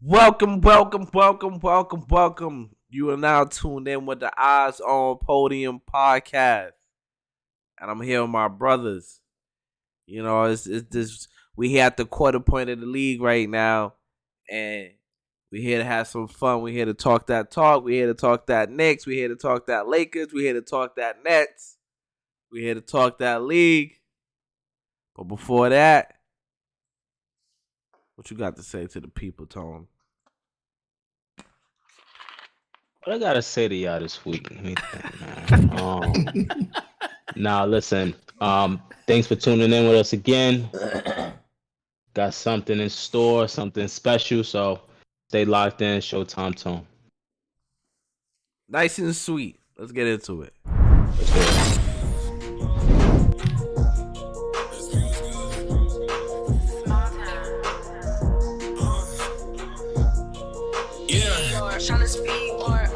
Welcome. You are now tuned in with the Eyes on Podium podcast, and I'm here with my brothers. You know, it's this. We here at the quarter point of the league right now, and we here to have some fun. We here to talk that talk. We here to talk that Knicks. We here to talk that Lakers. We here to talk that Nets. We here to talk that league. But before that, what you got to say to the people, Tone? What I gotta say to y'all this week? Let me think, man. Now listen. Thanks for tuning in with us again. Got something in store, something special. So stay locked in. Showtime Tone. Nice and sweet. Let's get into it. Let's do it. Trying to speak more. I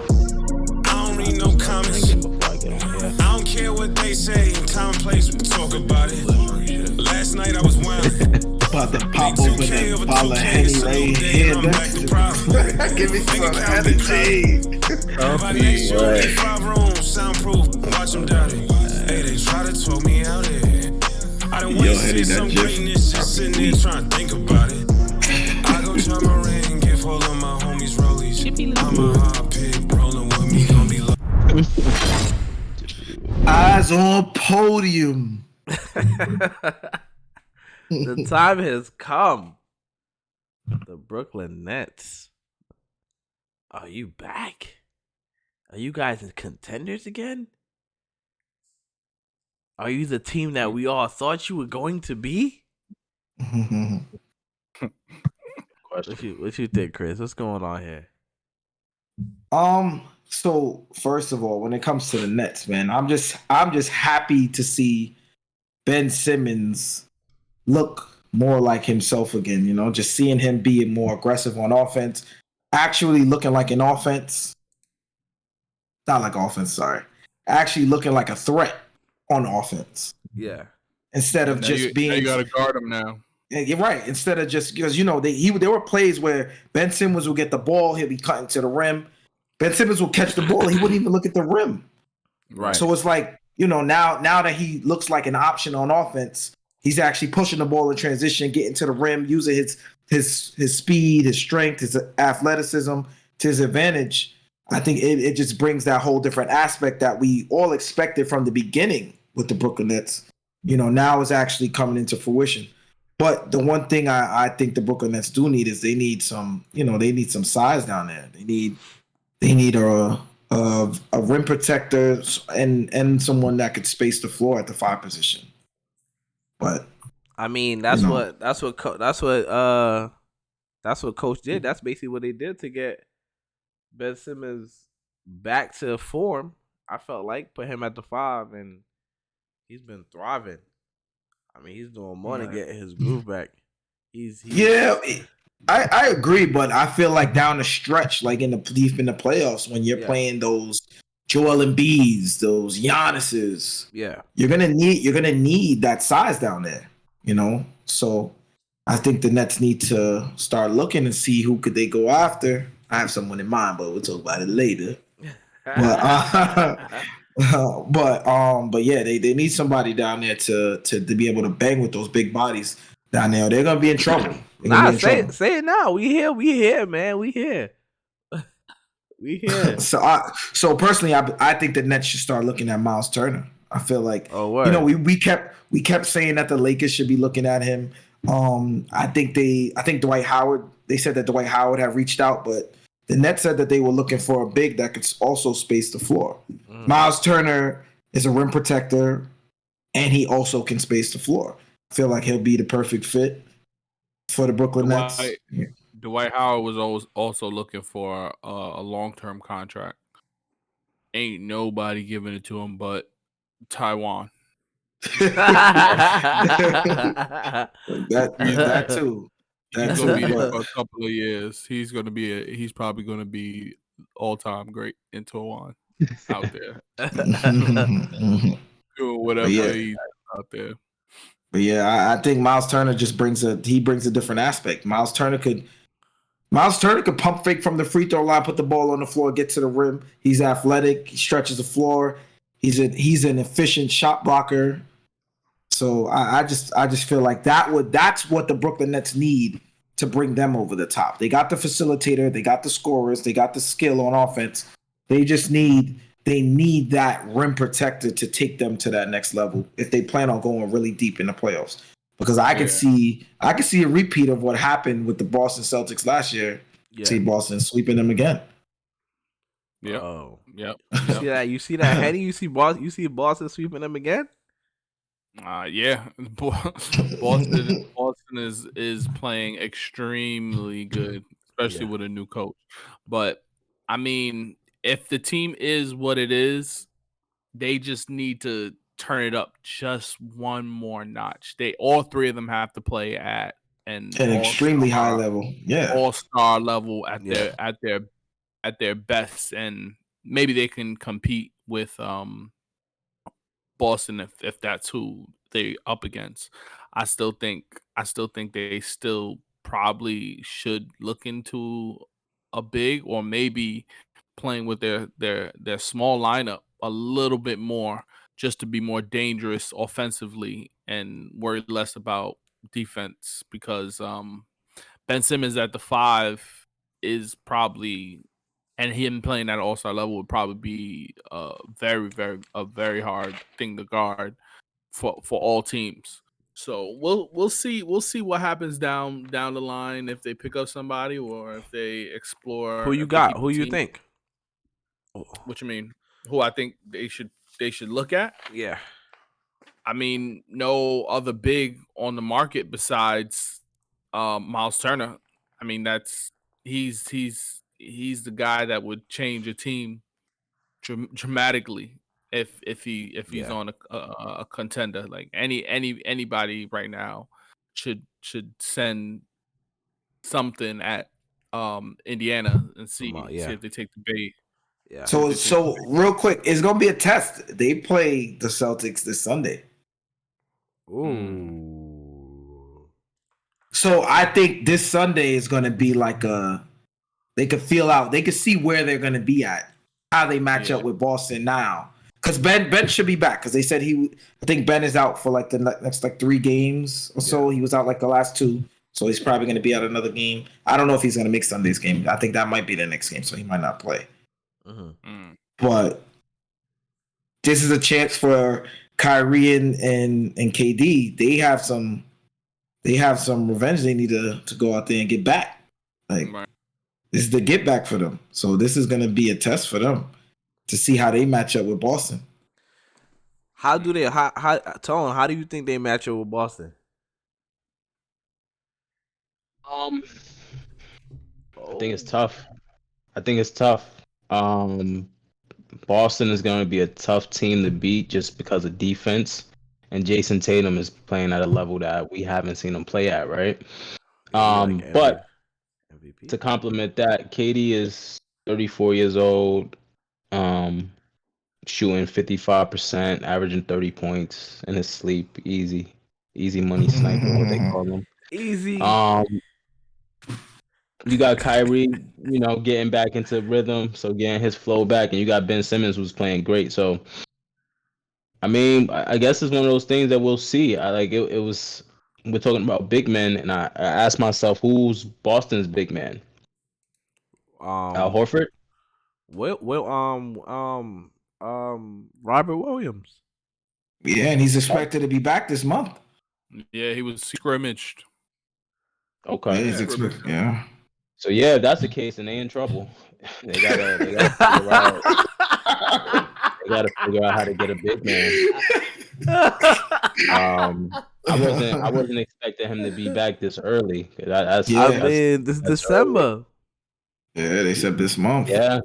don't read no comments. I don't care what they say. Time and place, we talk about it. Last night I was wild. About to pop open that bottle of Henny right here. Give me some energy. By next year, 5 rooms, soundproof. Watch them doubt it. Hey, they try to talk me out here. I don't want to see some greatness. Just sitting there trying to think about it. I go try my ring, give all of my homies rollies. I'm a hot pig, rolling with me, gonna be low. Eyes on Podium. The time has come. The Brooklyn Nets. Are you back? Are you guys contenders again? Are you the team that we all thought you were going to be? What you think, Chris? What's going on here? So first of all, when it comes to the Nets, man, I'm just happy to see Ben Simmons look more like himself again, you know, just seeing him being more aggressive on offense, actually looking like an offense. Not like offense, sorry. Actually looking like a threat on offense. Yeah. Instead of being. You got to guard him now. Yeah, you're right. Instead of just because there were plays where Ben Simmons will get the ball, he'll be cutting to the rim. Ben Simmons will catch the ball, he wouldn't even look at the rim. Right. So it's like, now that he looks like an option on offense, he's actually pushing the ball in transition, getting to the rim, using his speed, his strength, his athleticism to his advantage. I think it just brings that whole different aspect that we all expected from the beginning with the Brooklyn Nets. Now is actually coming into fruition. But the one thing I think the Brooklyn Nets do need is they need some size down there. They need a rim protector and someone that could space the floor at the 5 position. But I mean, that's what Coach did. That's basically what they did to get Ben Simmons back to form. I felt like put him at the 5, and he's been thriving. I mean, he's doing more to get his groove back. Yeah, I agree, but I feel like down the stretch, like deep in the playoffs, when you're playing those Joel Embiids, those Giannis's, you're gonna need that size down there, So I think the Nets need to start looking and see who could they go after. I have someone in mind, but we'll talk about it later. But yeah, they need somebody down there to be able to bang with those big bodies down there. They're gonna be in trouble. Say it now. We here, man. We here. We here. So personally, I think the Nets should start looking at Miles Turner. I feel like we kept saying that the Lakers should be looking at him. I think Dwight Howard. They said that Dwight Howard had reached out, but the Nets said that they were looking for a big that could also space the floor. Miles Turner is a rim protector, and he also can space the floor. I feel like he'll be the perfect fit for the Brooklyn Nets. Dwight Howard was also looking for a long-term contract. Ain't nobody giving it to him but Taiwan. that too. He's gonna be there for a couple of years. He's probably gonna be all-time great in Taiwan out there. Doing whatever he's out there. But yeah, I think Miles Turner just brings a different aspect. Miles Turner Miles Turner could pump fake from the free throw line, put the ball on the floor, get to the rim. He's athletic. He stretches the floor. He's an efficient shot blocker. So I just feel like that's what the Brooklyn Nets need to bring them over the top. They got the facilitator, they got the scorers, they got the skill on offense. They need that rim protector to take them to that next level if they plan on going really deep in the playoffs. Because I could see a repeat of what happened with the Boston Celtics last year. Yeah. See Boston sweeping them again. Yep. Oh. Yep. You see that, Henny? You see Boston sweeping them again? Yeah. Boston is playing extremely good, especially with a new coach. But I mean, if the team is what it is, they just need to turn it up just one more notch. All three of them have to play at an extremely high level. Yeah. All-star level at their best, and maybe they can compete with Boston if that's who they up against. I still think they still probably should look into a big, or maybe playing with their small lineup a little bit more, just to be more dangerous offensively and worry less about defense, because Ben Simmons at the 5 is probably, and him playing at all-star level would probably be a very hard thing to guard for all teams. So we'll see what happens down the line, if they pick up somebody or if they explore. Who you if they got? keep Who the you team. think? What you mean? Who I think they should look at? Yeah. I mean, no other big on the market besides Miles Turner. I mean, he's the guy that would change a team dramatically if he's on a contender. Like anybody right now should send something at Indiana and see if they take the bait. Yeah. So real quick, it's gonna be a test. They play the Celtics this Sunday. Ooh. So I think this Sunday is gonna be like they could feel out, they could see where they're gonna be at, how they match up with Boston now. Because Ben should be back, because they said I think Ben is out for like the next like 3 games or so. He was out like the last 2. So he's probably going to be out another game. I don't know if he's going to make Sunday's game. I think that might be the next game, so he might not play. But this is a chance for Kyrie and KD. They have some revenge they need to go out there and get back. Like this is the get back for them. So this is going to be a test for them to see how they match up with Boston. How do you think they match up with Boston? I think it's tough. Boston is going to be a tough team to beat just because of defense, and Jason Tatum is playing at a level that we haven't seen him play at, right? But MVP? To complement that, KD is 34 years old, shooting 55%, averaging 30 points in his sleep. Easy money sniper, what they call him. Easy. You got Kyrie, getting back into rhythm, so getting his flow back, and you got Ben Simmons, who's playing great. So, I mean, I guess it's one of those things that we'll see. We're talking about big men, and I asked myself, who's Boston's big man? Al Horford? Robert Williams. Yeah, and he's expected to be back this month. Yeah, he was scrimmaged. Okay. Yeah. So yeah, if that's the case, then they in trouble. They gotta figure out. They gotta figure out how to get a big man. I wasn't expecting him to be back this early. This is December. Early. Yeah, they said this month. Yeah,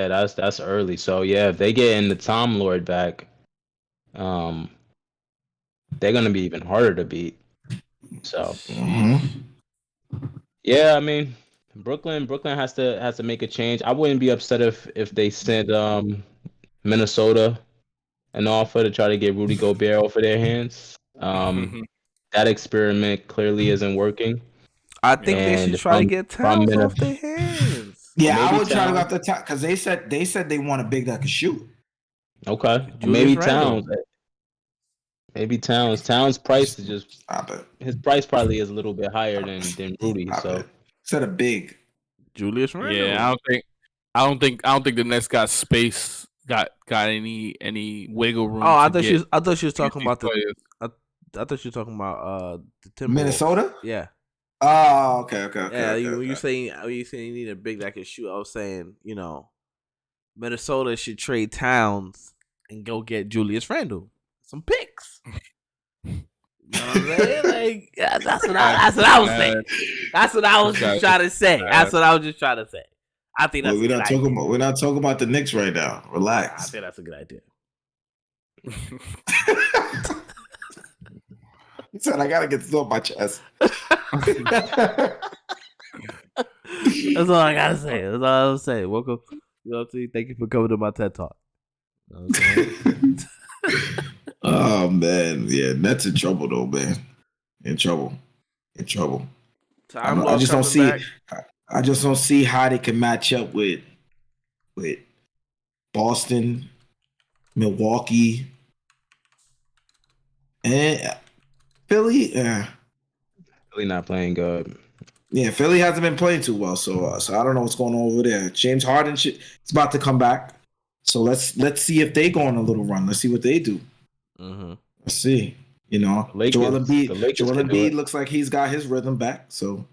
that's early. So yeah, if they get in the Tom Lord back, they're gonna be even harder to beat. So yeah, I mean, Brooklyn has to make a change. I wouldn't be upset if they sent Minnesota an offer to try to get Rudy Gobert off of their hands. That experiment clearly isn't working. I think they And should if try to I'm, get if I'm Towns in a, off their hands. Yeah, I maybe would try to go Towns. off the top because they said they want a big that could shoot. Okay, or Julius maybe Randle. Towns. Maybe Towns. Towns' price is just Stop it. his price probably is a little bit higher than Rudy. Stop So it. Instead of big. Julius Randle. Yeah, I don't think the Nets got space, got any wiggle room. Oh, I to thought she was talking these about players. I thought she was talking about the Timberwolves. Minnesota? Yeah. Oh, okay. Yeah, when okay. you saying you need a big that can shoot, I was saying, Minnesota should trade Towns and go get Julius Randle. Some picks. You know what I'm saying? Like that's what I was saying. That's what I was just trying to say. That's what I was just trying to say. I think that's we're not talking about the Knicks right now. Relax. I think that's a good idea. He said I gotta get this off my chest. That's all I gotta say. That's all I was saying. Welcome. You know what I'm saying? Thank you for coming to my TED Talk. You know what I'm saying? Oh man, yeah, Nets in trouble though, man. In trouble. I just don't see. I just don't see how they can match up with Boston, Milwaukee, and Philly. Philly not playing good. Yeah, Philly hasn't been playing too well, so I don't know what's going on over there. James Harden is about to come back, so let's see if they go on a little run. Let's see what they do. Mm-hmm. Let's see. Joel Embiid looks like he's got his rhythm back. So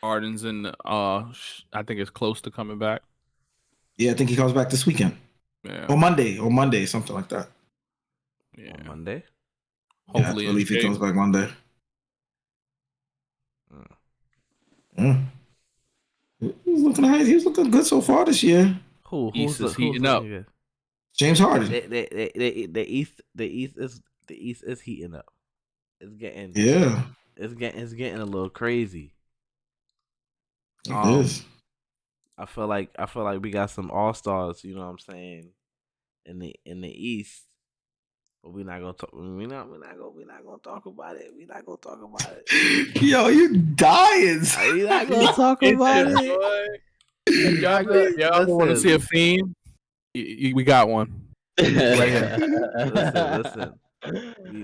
Harden's in. I think it's close to coming back. yeah, I think he comes back this weekend. Yeah. Or Monday, something like that. Yeah. On Monday. Hopefully, I believe he comes back Monday. He's looking nice. He's looking good so far this year. Who's heating up? James Harden. The East is heating up. It's getting It's getting a little crazy. It is. I feel like we got some all-stars, you know what I'm saying, in the East. But we're not gonna talk about it. We're not gonna talk about it. Yo, you dying. We're not gonna talk about it. Y'all want to see a fiend? We got one. Right here. Listen.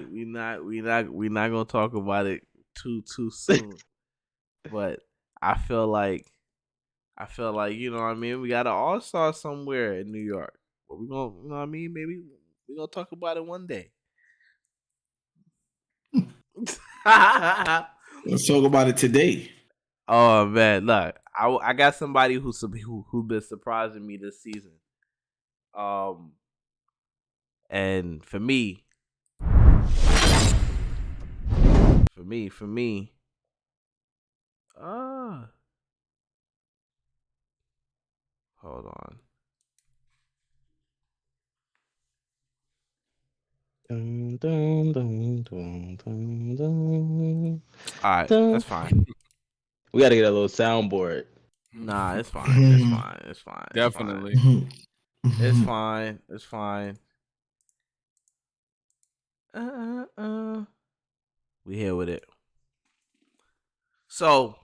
We not gonna talk about it too soon. But I feel like you know what I mean. We got an all-star somewhere in New York. But we gonna, you know what I mean. Maybe we gonna talk about it one day. Let's talk about it today. Oh man, look, I got somebody who been surprising me this season. And for me, hold on. Dun, dun, dun, dun, dun, dun. All right, that's fine. We got to get a little soundboard. Nah, it's fine. It's fine. Definitely. It's fine. We here with it. So,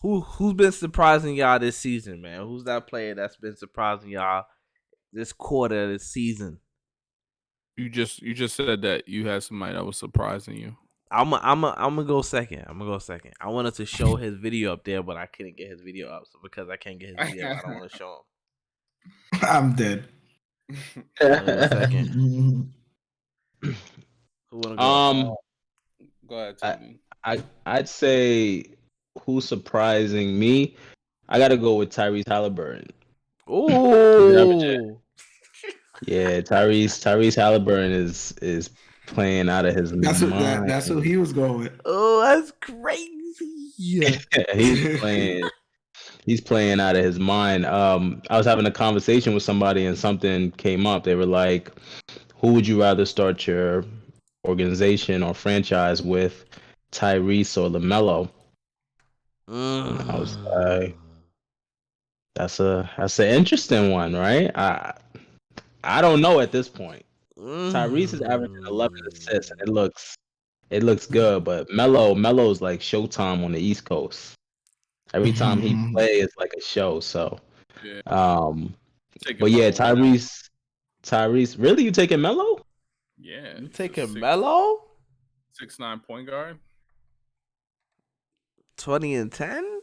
who's been surprising y'all this season, man? Who's that player that's been surprising y'all this quarter of the season? You just said that you had somebody that was surprising you. I'm gonna go second. I wanted to show his video up there, but I couldn't get his video up. So because I can't get his video, I don't want to show him. I'm dead. Second. Who wanna go? Go ahead, Tony. I'd say who's surprising me. I got to go with Tyrese Halliburton. Ooh. Yeah, Tyrese Halliburton is playing out of his mind. That's who he was going with. Oh, that's crazy. Yeah. He's playing out of his mind. I was having a conversation with somebody and something came up. They were like, who would you rather start your organization or franchise with, Tyrese or LaMelo? And I was like, that's an interesting one, right? I don't know at this point. Tyrese is averaging 11 assists, and it looks it looks good, but Melo's like Showtime on the East Coast. Every time he plays, it's like a show. So, Yeah. but yeah, Tyrese, really, you taking Melo? Yeah. You he's a taking Melo? 6'9" point guard. 20 and 10?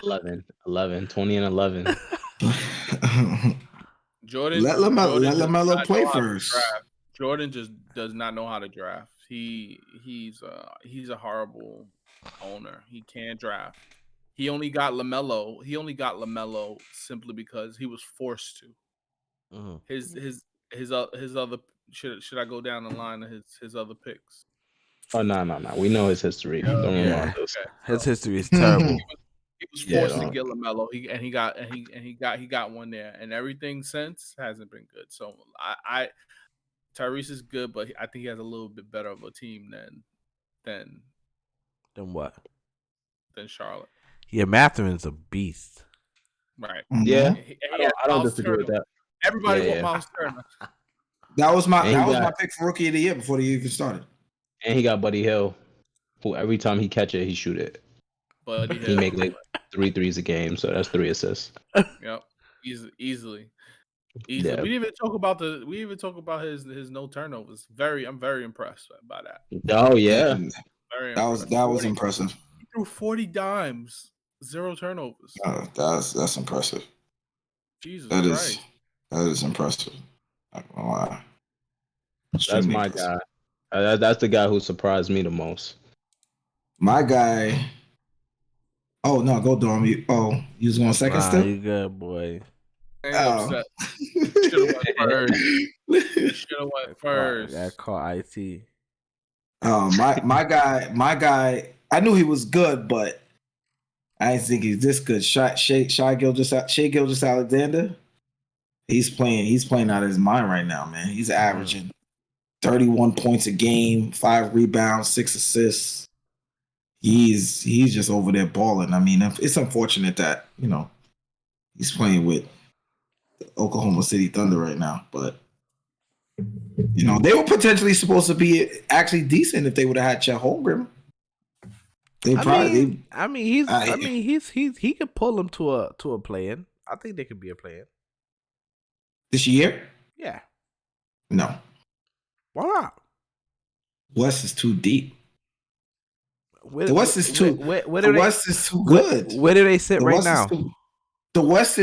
11, 20 and 11. Jordan Let does LaMelo not play know how to first. draft. Jordan just does not know how to draft. He's a horrible owner. He can't draft. He only got LaMelo simply because he was forced to. Mhm. His other should I go down the line of his other picks? Oh no. We know his history. Don't Yeah. remind us. Okay, His so history is terrible. he was Yeah, forced to don't. get LaMelo. He got one there, and everything since hasn't been good. So I Tyrese is good, but I think he has a little bit better of a team than Then what? Charlotte. Yeah, Matherin's a beast. Right. Yeah, He I don't disagree with that. Everybody Yeah, want yeah. Miles Turner. That was my And he my got- pick for rookie of the year before the year even started. And he got Buddy Hill, who every time he catch it, he shoot it. But He make like 3 threes a game, so that's 3 assists. Yep. Easily. Yeah. We didn't even talk about his no turnovers. I'm very impressed by that. Oh yeah. And Very that was impressed. impressive. He threw 40 dimes, 0 turnovers. That's impressive. Jesus That Christ. is impressive. Not gonna lie. That's Extremely my impressive. guy. That's the guy who surprised me the most. My guy. Oh no, go Dom. You was going second Nah, still? you good, boy. I ain't upset. Should have went first. Got caught IT. My guy. I knew he was good, but I didn't think he's this good. Shai Gilgeous Alexander. He's playing out of his mind right now, man. He's averaging 31 points a game, 5 rebounds, 6 assists. He's just over there balling. I mean, it's unfortunate that, he's playing with the Oklahoma City Thunder right now, but they were potentially supposed to be actually decent if they would have had Chet Holmgren. He could pull him to a play-in. I think they could be a play-in. This year? Yeah. No. Why not? West is too deep. The West is too good. Where do they sit right now? The West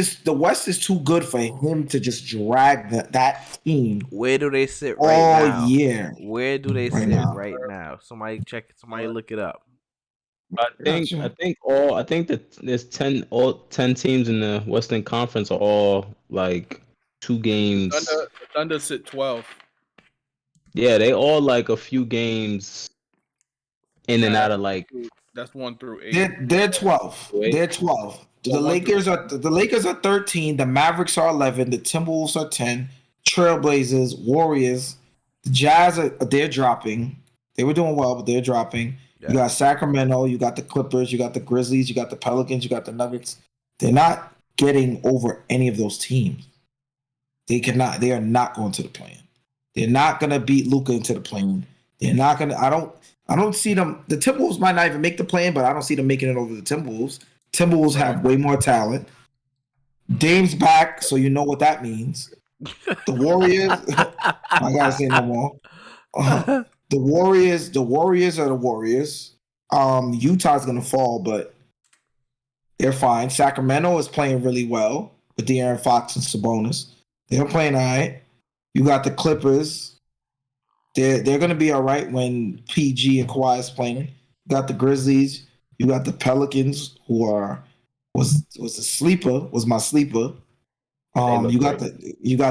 is too good for him to just drag that team. Where do they sit right now? All year. Where do they sit right now? Somebody check it. Somebody look it up. I think that there's 10 teams in the Western Conference are all like 2 games. The Thunder sit 12. Yeah, they all like a few games in and out of like. That's 1 through 8. They're 12. They're 12. The Lakers are 13. The Mavericks are 11. The Timberwolves are 10. Trailblazers, Warriors, the Jazz they're dropping. They were doing well, but they're dropping. Yeah. You got Sacramento. You got the Clippers. You got the Grizzlies. You got the Pelicans. You got the Nuggets. They're not getting over any of those teams. They cannot. They are not going to the play-in. They're not going to beat Luka into the play-in. They're not going to. I don't see them. The Timberwolves might not even make the play-in, but I don't see them making it over the Timberwolves. Timberwolves have way more talent. Dame's back, so you know what that means. The Warriors. I gotta say no more. The Warriors are the Warriors. Utah's gonna fall, but they're fine. Sacramento is playing really well with De'Aaron Fox and Sabonis. They're playing all right. You got the Clippers. They're gonna be all right when PG and Kawhi is playing. You got the Grizzlies. You got the Pelicans, who was my sleeper. You got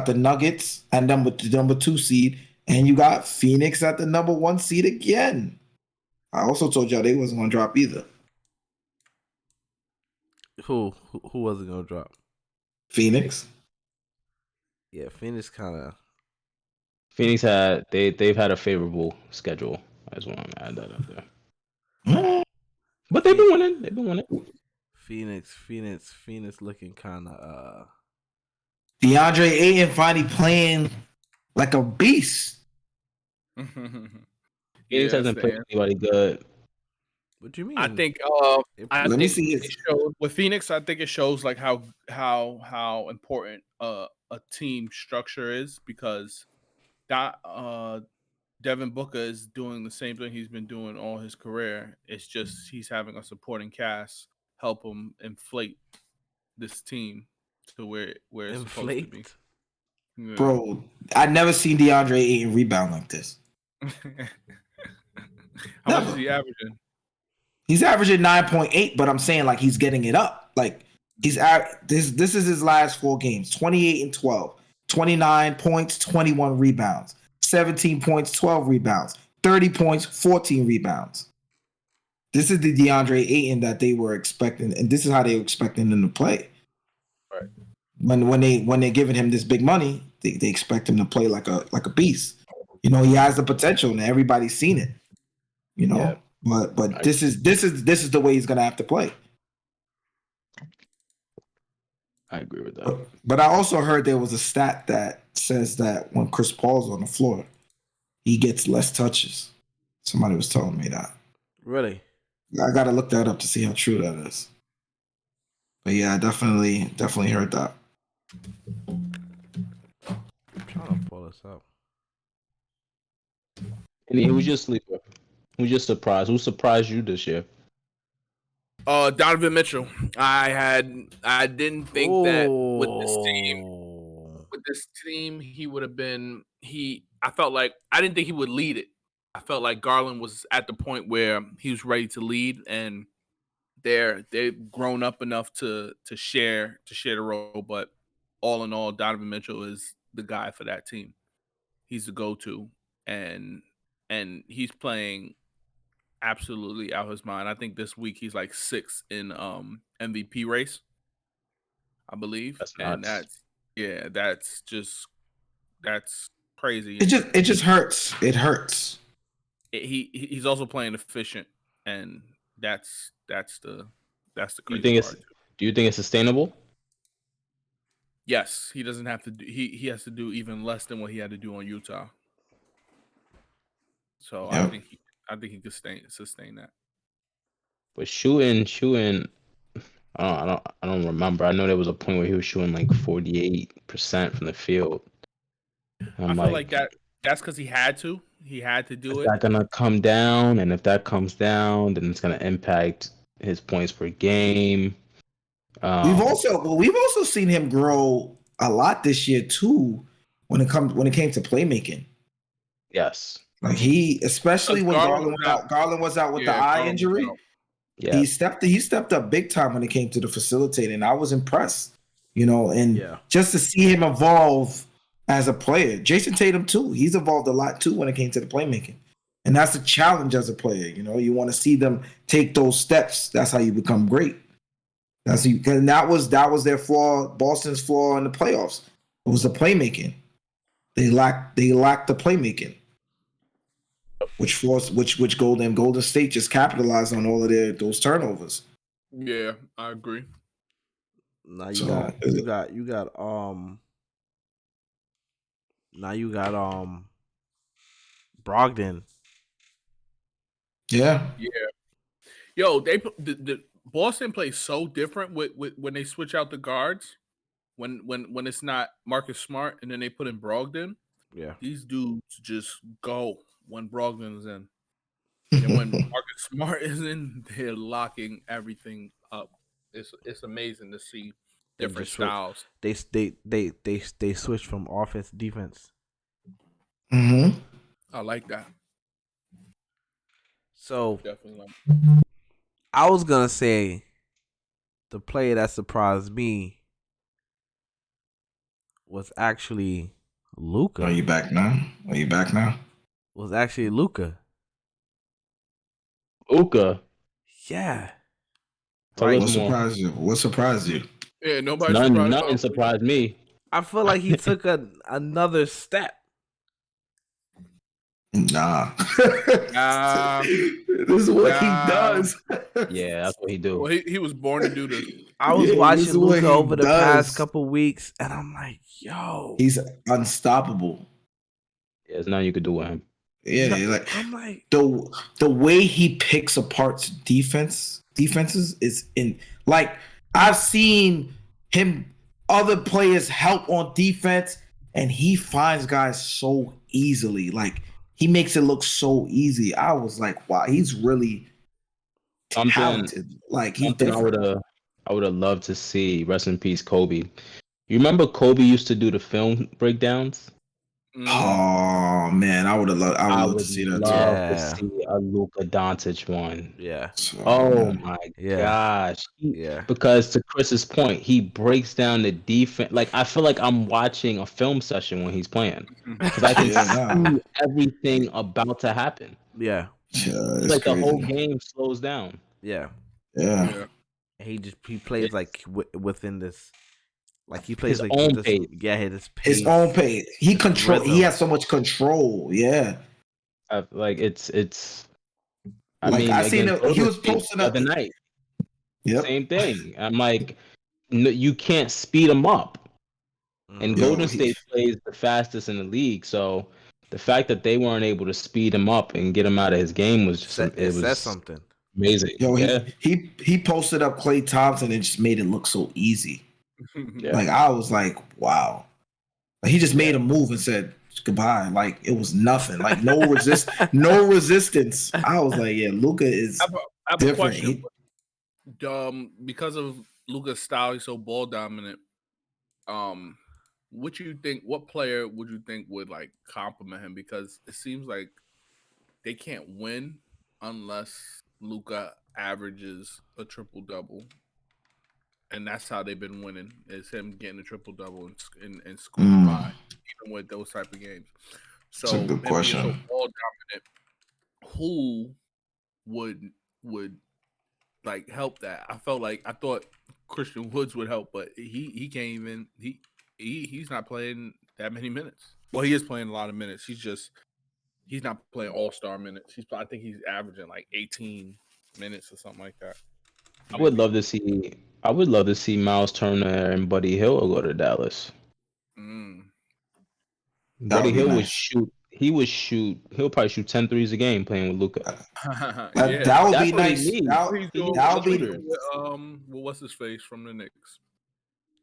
the Nuggets and them with the number 2 seed, and you got Phoenix at the number 1 seed again. I also told y'all they wasn't gonna drop either. Who wasn't gonna drop? Phoenix. Yeah, Phoenix kind of. Phoenix they've had a favorable schedule. I just want to add that up there. But they've been winning. Phoenix looking kind of. DeAndre Ayton finally playing like a beast. Phoenix hasn't played anybody good. What do you mean? I think. Let me see it showed with Phoenix. I think it shows like how important a team structure is because that Devin Booker is doing the same thing he's been doing all his career. It's just he's having a supporting cast help him inflate this team to where it's supposed to be. Yeah. Bro, I never seen DeAndre Ayton rebound like this. How much is he averaging? He's averaging 9.8, but I'm saying like he's getting it up. Like this is his last 4 games: 28 and 12, 29 points, 21 rebounds, 17 points, 12 rebounds, 30 points, 14 rebounds. This is the DeAndre Ayton that they were expecting, and this is how they were expecting him to play. Right. When they're giving him this big money, they expect him to play like a beast. You know, he has the potential, and everybody's seen it. You know. Yeah. But this is the way he's gonna have to play. I agree with that. But I also heard there was a stat that says that when Chris Paul's on the floor, he gets less touches. Somebody was telling me that. Really? I gotta look that up to see how true that is. But yeah, I definitely heard that. I'm trying to pull this up. And who was your sleeper? Who's your surprise? Who surprised you this year? Donovan Mitchell. I didn't think that with this team he would have been. I felt like I didn't think he would lead it. I felt like Garland was at the point where he was ready to lead, and they've grown up enough to share the role. But all in all, Donovan Mitchell is the guy for that team. He's the go-to, and he's playing absolutely out his mind. I think this week he's like 6th in MVP race, I believe. That's nuts. That's crazy. It just hurts. It hurts. He's also playing efficient, and that's the crazy part. Do you think it's sustainable? Yes, he doesn't have to do. He has to do even less than what he had to do on Utah. So yep. I think he could sustain that. But shooting, I don't remember. I know there was a point where he was shooting like 48% from the field. I feel like that's because he had to. He had to do it. Is that gonna come down? And if that comes down, then it's gonna impact his points per game. We've also seen him grow a lot this year too when it came to playmaking. Yes. Like especially when Garland was out with the eye injury. Yeah. He stepped up big time when it came to the facilitating. I was impressed, you know, and just to see him evolve as a player. Jason Tatum too. He's evolved a lot too when it came to the playmaking. And that's a challenge as a player, you know. You want to see them take those steps. That's how you become great. And that was their flaw, Boston's flaw in the playoffs. It was the playmaking. They lacked the playmaking. Which Golden State just capitalized on all of those turnovers. Yeah, I agree. Now you got Brogdon. Yeah. Yo, the Boston plays so different with when they switch out the guards. When it's not Marcus Smart and then they put in Brogdon. Yeah. These dudes just go when Brogdon is in. And when Marcus Smart is in, they're locking everything up. It's amazing to see different styles. They switch from offense to defense. Mm-hmm. I like that. So definitely like I was gonna say the player that surprised me was actually Luka. Are you back now? Was actually Luka. Yeah. What surprised you? Yeah, nothing surprised me. I feel like he took another step. Nah. This is what he does. Yeah, that's what he do. Well, he was born to do this. I was watching Luka over the past couple weeks, and I'm like, yo. He's unstoppable. Yeah, there's nothing you could do with him. Yeah, like I'm like, the way he picks apart defenses is in like I've seen him other players help on defense and he finds guys so easily. Like he makes it look so easy. I was like, wow, he's really Something talented. Like he's something different. I would have loved to see. Rest in peace, Kobe. You remember Kobe used to do the film breakdowns? Oh man, I would I love to would see that too. love to Yeah. see a Luka Doncic one. yeah, Oh man. my Yeah. gosh. yeah, Because to Chris's point, he breaks down the defense. Like I feel like I'm watching a film session when he's playing. Because I can Yeah, nah. see everything about to happen. yeah, Yeah, It's it's like the whole crazy. game slows down. yeah. Yeah. He plays like within this, like he plays His like own with this, pace. yeah, his His pace. own pace. He control. He rhythm. has so much control. Yeah. Like it's I Like, mean, I seen against him- he Golden was State posting the up- other night. Yep. Same thing. I'm like, no, you can't speed him up. And Yo, Golden State plays the fastest in the league, so the fact that they weren't able to speed him up and get him out of his game was just it says was something. amazing. Yo, yeah. he posted up Klay Thompson and just made it look so easy. Yeah. Like I was like, wow. Like, he just made a move and said goodbye. Like it was nothing. Like no resistance. I was like, yeah, Luka is I have a different. question. Because of Luka's style, he's so ball dominant. What player would you think would like compliment him? Because it seems like they can't win unless Luka averages a triple double, and that's how they've been winning. Is him getting a triple double and scoring by, even with those type of games. So That's a good question. So ball dominant. Who would like help that? I thought Christian Woods would help, but he can't even he's not playing that many minutes. Well, he is playing a lot of minutes. He's not playing all-star minutes. I think he's averaging like 18 minutes or something like that. I would love to see Miles Turner and Buddy Hill go to Dallas. Buddy Hill would shoot. He'll probably shoot 10 threes a game playing with Luka. That would be nice. That would be. What's his face from the Knicks?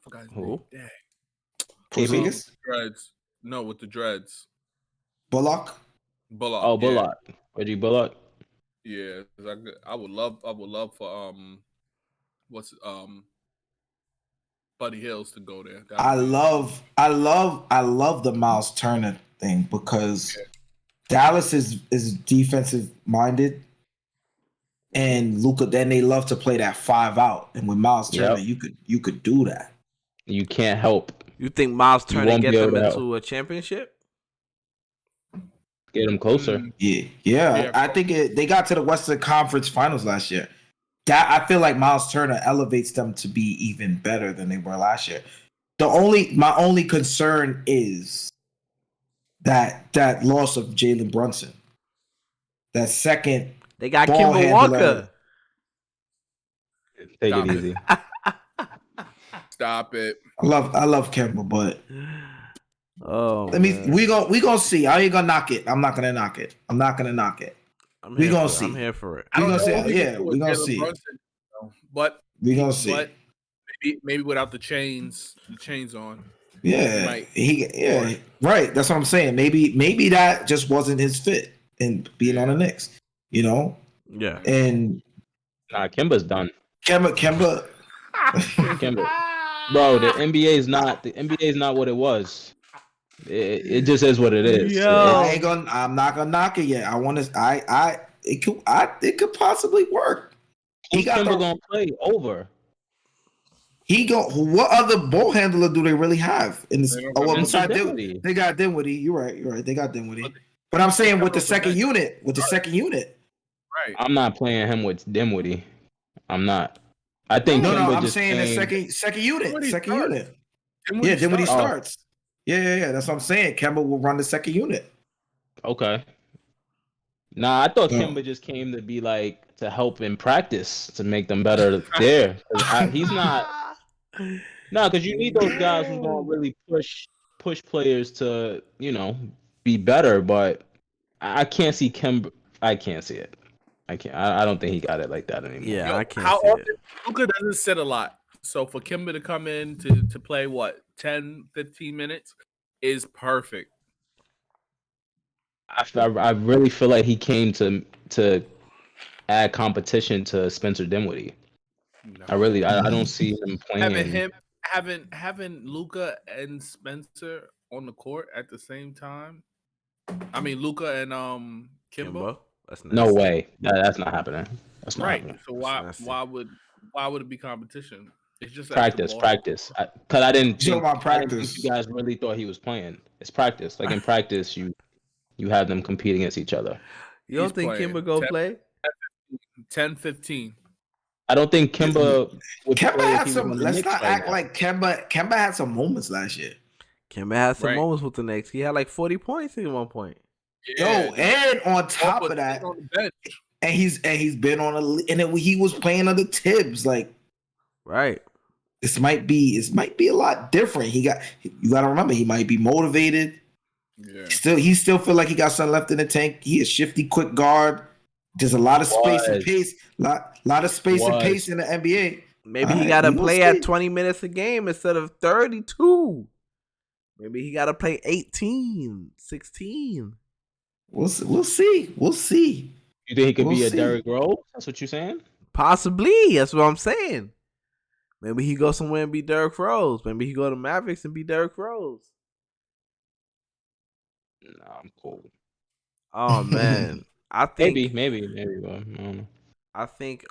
Forgot his Who? name. Porzingis? Dreads. No, with the dreads. Bullock. Oh, Bullock. Reggie Bullock. Yeah, I would love for Buddy Hills to go there. I love the Miles Turner thing because Dallas is defensive minded, and Luka. Then they love to play that 5 out, and with Miles Turner, you could do that. You can't help. You think Miles Turner won't get be able them to into a championship? Get him closer. Yeah. I think they got to the Western Conference Finals last year. That I feel like Miles Turner elevates them to be even better than they were last year. My only concern is that loss of Jalen Brunson. That second, They got ball Kemba handler. Walker. Take it easy. Stop it. I love Kemba, but Oh, we gonna see. I ain't gonna knock it. I'm not gonna knock it. We gonna see. I'm here for it. We gonna see. know if Yeah, he we gonna Jalen see. Brunson, but We gonna see. But maybe without the chains on. Yeah, Right. right. That's what I'm saying. Maybe that just wasn't his fit in being on the Knicks, Yeah. And Nah, Kemba's done. Kemba, Kemba. Bro, the NBA is not what it was. It just is what it is. Yo. I'm not gonna knock it yet. It could possibly work. Who's Kemba gonna play over? What other ball handler do they really have in this? Besides Dinwiddie. they got Dinwiddie. You're right. They got Dinwiddie. But I'm saying with the second unit, Right. I'm not playing him with Dinwiddie. I'm not. I think No, Kemba I'm just saying the came- second unit. Dinwiddie Second starts. unit. Dinwiddie Yeah, Dinwiddie starts. starts. Yeah. That's what I'm saying. Kemba will run the second unit. Okay. Nah, I thought No. Kemba just came to be like to help in practice to make them better there. He's not. No, because you need those guys who's gonna really push players to be better. But I can't see Kimber. I can't see it. I can't. I don't think he got it like that anymore. Yeah, I can't How see it. often Luka doesn't sit a lot. So for Kimber to come in to play 10, 15 minutes is perfect. I really feel like he came to add competition to Spencer Dinwiddie. No. I don't see him playing. Having Luka and Spencer on the court at the same time. I mean Luka and Kimbo. Kimbo? That's nasty. No way. That's not happening. That's not Right. happening. So nasty. why would it be competition? It's just Practice. Because I didn't Talking think, about I didn't practice. think you guys really thought he was playing. It's practice. Like in practice, you have them compete against each other. You don't He's think playing Kimber go play? 10, 15. I don't think Kimba would Kemba play if had he was some. on the Let's Knicks not right act now. like Kemba had some moments last year. Kimber had some Right. moments with the Knicks. He had like 40 points at one point. Yo, and on top But of that, on the bench. and he's been on he was playing under Tibbs. Like Right. this might be a lot different. You got to remember he might be motivated. Yeah. He still feel like he got something left in the tank. He a shifty, quick guard. There's a lot of space and pace. Lot of space and pace in the NBA. Maybe All he right, got to we gonna play see. at 20 minutes a game instead of 32. Maybe he got to play 18, 16. We'll see. We'll see. You think he could We'll be a see. Derrick Rose? That's what you're saying? Possibly. That's what I'm saying. Maybe he go somewhere and be Derrick Rose. Maybe he go to Mavericks and be Derrick Rose. Nah, I'm cool. Oh man, I think Maybe. But I don't know. I think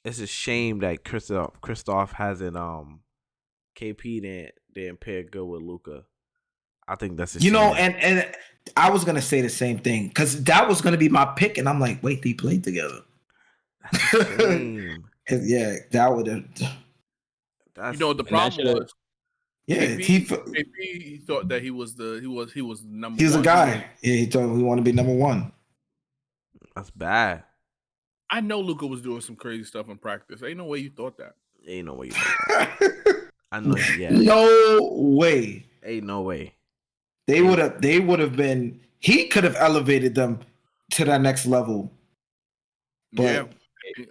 it's a shame that Kristoff hasn't KP didn't pair good with Luka. I think that's a shame. And I was gonna say the same thing because that was gonna be my pick, and I'm like, wait, they played together. That's a shame. Yeah, that would have. You know what the problem was? Yeah, KP thought that he was number one. He was a guy. Yeah, he thought we want to be number one. That's bad. I know Luka was doing some crazy stuff in practice. Ain't no way you thought that. Ain't no way you thought that. I know. Yeah. No way. Ain't no way. They would have been. He could have elevated them to that next level. But Yeah,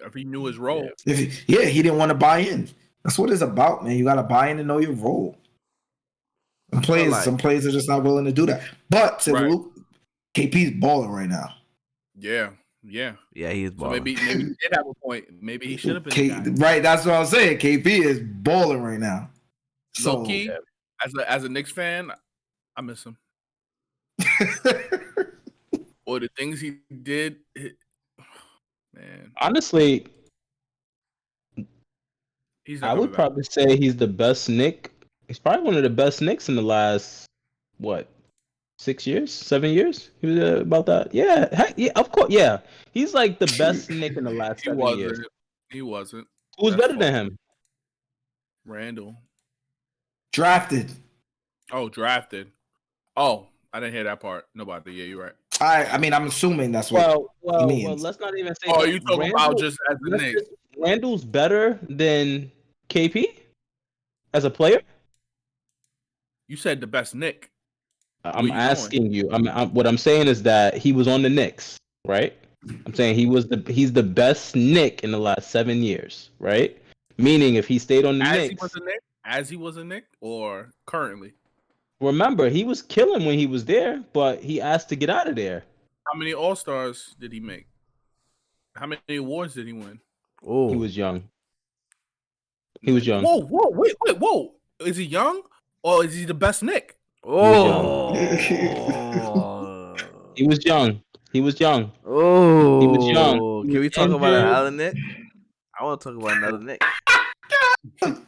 if he knew his role. he didn't want to buy in. That's what it's about, man. You got to buy in and know your role. Some players are just not willing to do that. But Luke, KP's balling right now. Yeah. Yeah, he's balling. So maybe he did have a point. Maybe he should have been the guy. Right, that's what I'm saying. KP is balling right now. So, Low key, as a Knicks fan, I miss him. Or the things he did, man. Honestly, I would probably say he's the best Knick. He's probably one of the best Knicks in the last 6 years, 7 years. He was about that. Yeah, heck, yeah, of course. Yeah, he's like the best Knick in the last 7 years. He wasn't. Who's better than him? Randall. Drafted. Oh, drafted. Oh, I didn't hear that part. Nobody. Yeah, you're right. I mean, I'm assuming that's what he means. Well, let's not even say. Oh, you talking about just as the Knicks? Randall's better than KP as a player. You said the best Knick. I'm asking you. What I'm saying is that he was on the Knicks, right? I'm saying he's the best Knick in the last 7 years, right? Meaning, if he stayed on the Knicks, as he was a Knick, or currently. Remember, he was killing when he was there, but he asked to get out of there. How many All-Stars did he make? How many awards did he win? Oh, he was young. He was young. Whoa, wait, whoa! Is he young or is he the best Knick? Oh, he was young. He was young. Oh, he was young. Can we talk about another Knick? I want to talk about another Knick.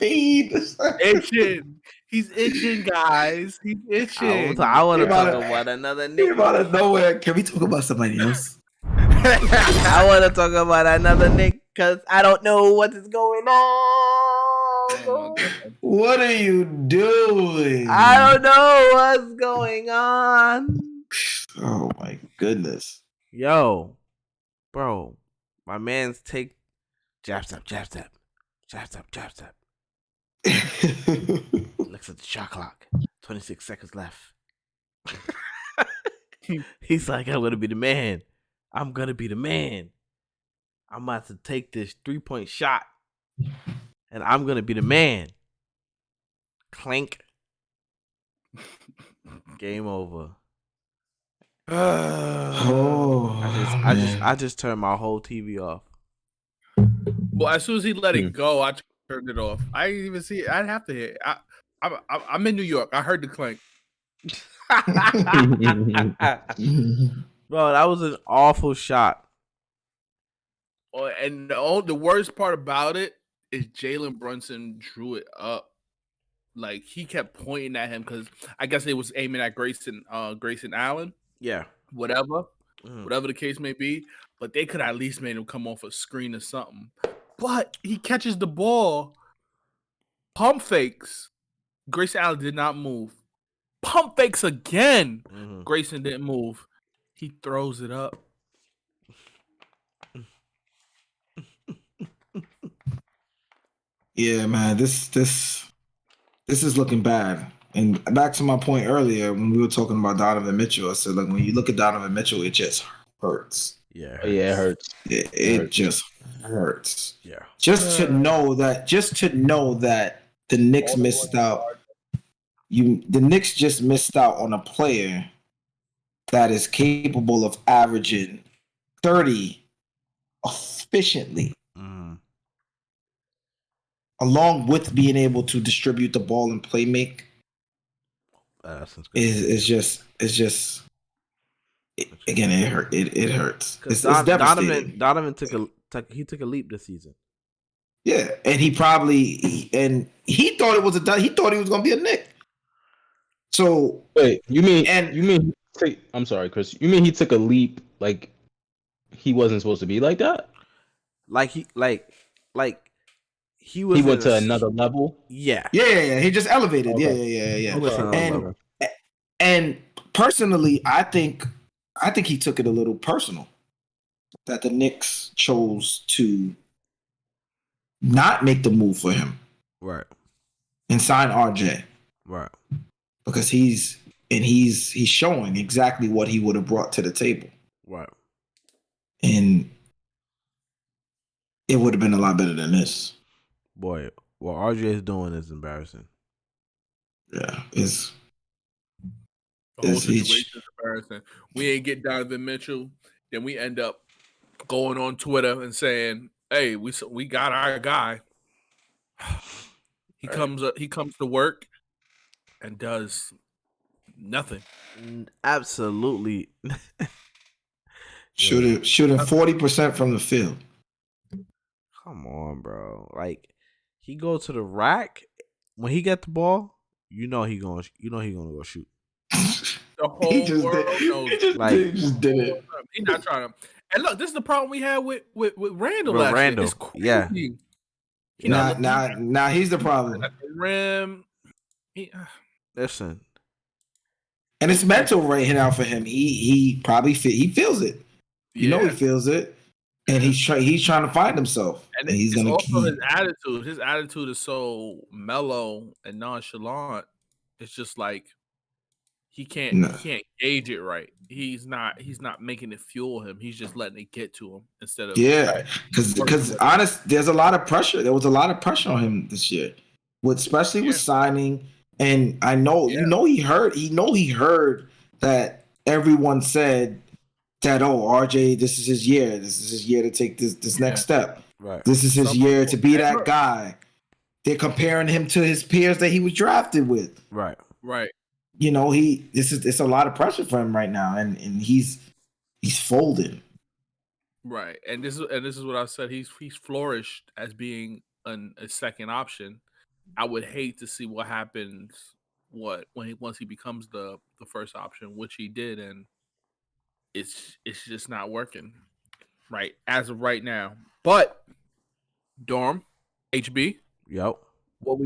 Itching. He's itching, guys. He's itching. I want to talk about another Knick. Out of nowhere. Can we talk about somebody else? I want to talk about another Knick because I don't know what is going on. What are you doing? I don't know what's going on. Oh my goodness. Yo, bro, my man's take jab step. Looks at the shot clock. 26 seconds left. He's like, I'm gonna be the man. I'm gonna be the man. I'm about to take this 3-point shot, and I'm gonna be the man. Clink. Game over. I just turned my whole TV off. Well, as soon as he let it go, I turned it off. I didn't even see it. I'd have to hear it. I'm in New York. I heard the clank. Bro, that was an awful shot. Oh, and the worst part about it is Jalen Brunson drew it up. Like, he kept pointing at him because I guess it was aiming at Grayson Allen. Yeah. Whatever the case may be. But they could at least made him come off a screen or something. But he catches the ball, pump fakes. Grayson Allen did not move. Pump fakes again. Grayson didn't move. He throws it up. Yeah, man, this is looking bad. And back to my point earlier when we were talking about Donovan Mitchell, I said, like, when you look at Donovan Mitchell, it just hurts. Yeah. It hurts. It just hurts. Yeah. Just to know that the Knicks missed out. The Knicks just missed out on a player that is capable of averaging 30 efficiently. Along with being able to distribute the ball and play make. It's just again, it hurts. It's devastating. Donovan took a leap this season. Yeah, and he thought it was he thought he was going to be a Knick. So wait, I'm sorry, Chris. You mean he took a leap like he wasn't supposed to be like that? He went to another level. Yeah. He just elevated. Okay. Yeah. And personally, I think he took it a little personal that the Knicks chose to not make the move for him, right, and sign RJ, right, because he's showing exactly what he would have brought to the table, right, and it would have been a lot better than this. Boy, what RJ is doing is embarrassing. Yeah, the whole situation is embarrassing. We ain't get Donovan Mitchell, then we end up going on Twitter and saying, "Hey, we got our guy." He comes to work and does nothing. Absolutely. Shooting 40% from the field. Come on, bro. Like, he goes to the rack when he get the ball. You know he gonna go shoot. The whole world knows. He just did it. He's not trying to. And look, this is the problem we had with Randall last year. It's crazy. Yeah. Now he's the problem. Rim. Listen. And it's mental right now for him. He probably feels it. You know he feels it. And he's trying to find himself. And he's gonna also his attitude. His attitude is so mellow and nonchalant. It's just like he can't gauge it right. He's not making it fuel him. He's just letting it get to him instead of because honest, there's a lot of pressure. There was a lot of pressure on him this year, especially with signing. And I know he heard that everyone said that, oh, RJ, this is his year. This is his year to take this next step. Right. This is his year to be that guy. They're comparing him to his peers that he was drafted with. Right. Right. You know, it's a lot of pressure for him right now, and he's folding. Right. And this is what I said. He's flourished as being a second option. I would hate to see what happens once he becomes the first option, which he did, and it's just not working right as of right now. But Dorm, HB, yep. What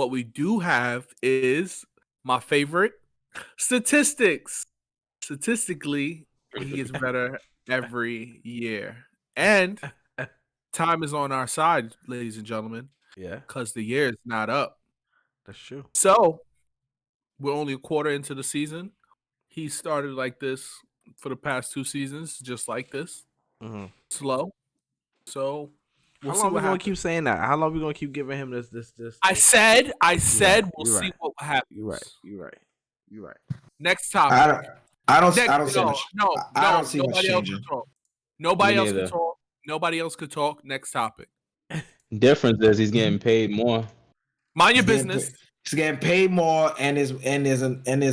we do have is my favorite statistics. Statistically, he gets better every year, and time is on our side, ladies and gentlemen. Yeah, because the year is not up. That's true. So we're only a quarter into the season. He started like this for the past 2 seasons, just like this, Mm-hmm. slow. So we'll How see long we what gonna happens. keep saying that? How long we gonna keep giving him this? I said we'll You're see right. what happens. You're right. You're right. Next I topic. don't. I don't. Next, I don't see much. I don't see much nobody else changing. could talk. Me Nobody else could neither. talk. Nobody else could talk. Next topic. Difference is he's getting paid more. Mind your He's getting business. paid, he's getting paid more, and is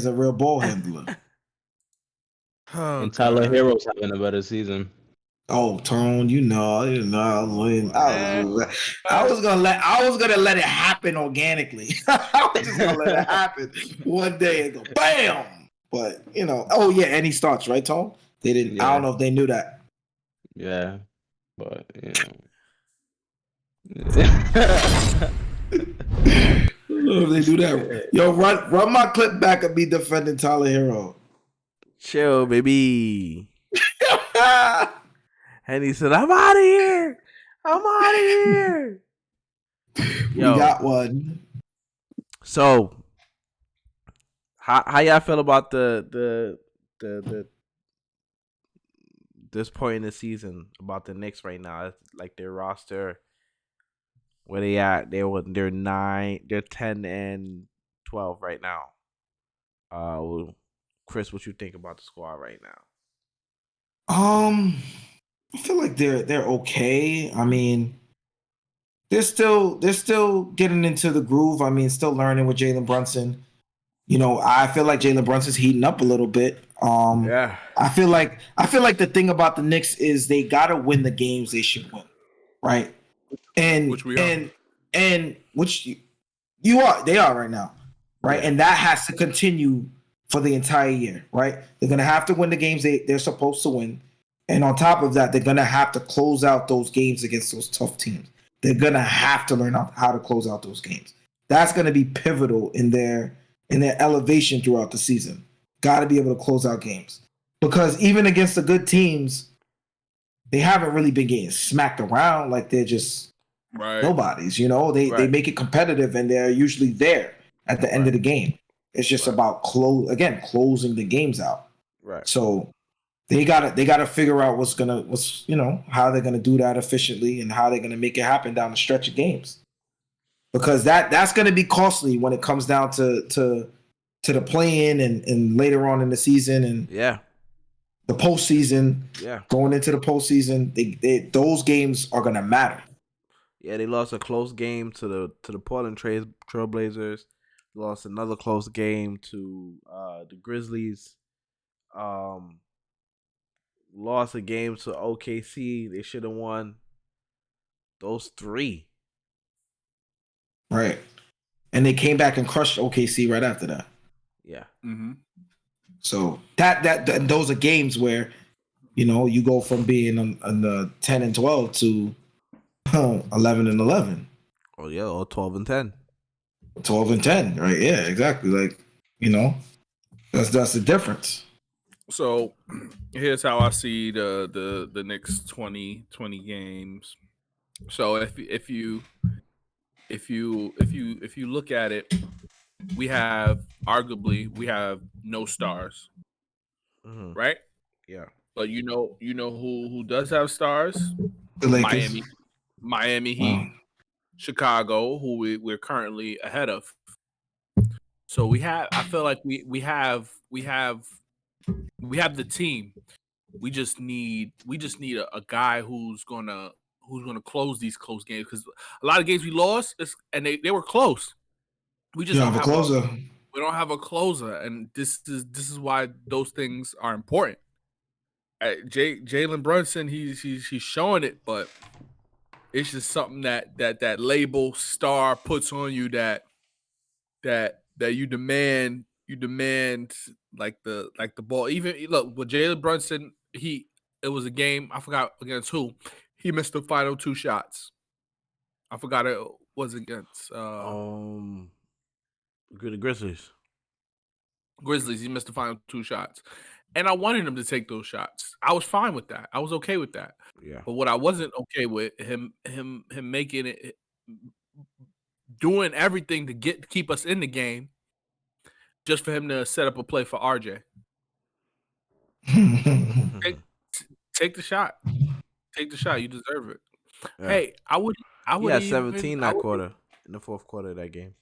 a real ball handler. Oh, And Tyler God. Hero's having a better season. Oh, Tone, you know, I Man. was gonna let it happen organically. I was just gonna let it happen one day and go bam. But oh yeah, and he starts, right, Tone? They didn't. I Yeah. don't know if they knew that. Yeah, but I don't know if they do that. Yo, run my clip back and be defending Tyler Hero. Chill, baby. And he said, "I'm out of here. I'm out of here." We got one. So, how y'all feel about the this point in the season about the Knicks right now? It's like their roster, where they at? They're 10-12 right now. Chris, what you think about the squad right now? I feel like they're okay. I mean, they're still getting into the groove. I mean, still learning with Jalen Brunson. I feel like Jalen Brunson's heating up a little bit. Yeah. I feel like the thing about the Knicks is they gotta win the games they should win, right? And Which we are. and which you are, they are right now, right? Yeah. And that has to continue for the entire year, right? They're gonna have to win the games they're supposed to win, and on top of that, they're gonna have to close out those games against those tough teams. They're gonna have to learn how to close out those games. That's gonna be pivotal in their elevation throughout the season. Got to be able to close out games, because even against the good teams, they haven't really been getting smacked around. Like they're just Right. nobodies. They Right. make it competitive, and they're usually there at the end of the game. It's just about closing the games out. Right. So they gotta figure out how they're gonna do that efficiently and how they're gonna make it happen down the stretch of games. Because that's gonna be costly when it comes down to the play-in and later on in the season and Yeah. the postseason. Yeah. Going into the postseason, those games are gonna matter. Yeah, they lost a close game to the Portland Trailblazers. Lost another close game to the Grizzlies. Lost a game to OKC. They should have won those 3. Right. And they came back and crushed OKC right after that. Yeah. Mm-hmm. So that those are games where you go from being on the 10-12 to 11-11. Oh yeah, or 12-10. 12-10, right? Yeah, exactly. Like, that's the difference. So here's how I see the next 20 games. So if you look at it, we have no stars, Mm-hmm. right? Yeah. But you know who does have stars? The Lakers. Miami Heat, Chicago, who we're currently ahead of. So I feel like we have the team. We just need a guy who's gonna close these close games, because a lot of games we lost and they were close. We just don't have a closer. We don't have a closer, and this is why those things are important. Jalen Brunson, he's showing it, but it's just something that label star puts on you that you demand like the ball. Even look with Jalen Brunson, it was a game, I forgot against who. He missed the final 2 shots. I forgot it was against The Grizzlies. He missed the final 2 shots. And I wanted him to take those shots. I was fine with that. I was okay with that. Yeah. But what I wasn't okay with, him making it, doing everything to keep us in the game, just for him to set up a play for RJ. Take the shot. Take the shot. You deserve it. Yeah. Hey, I would He had even 17 that quarter in the fourth quarter of that game.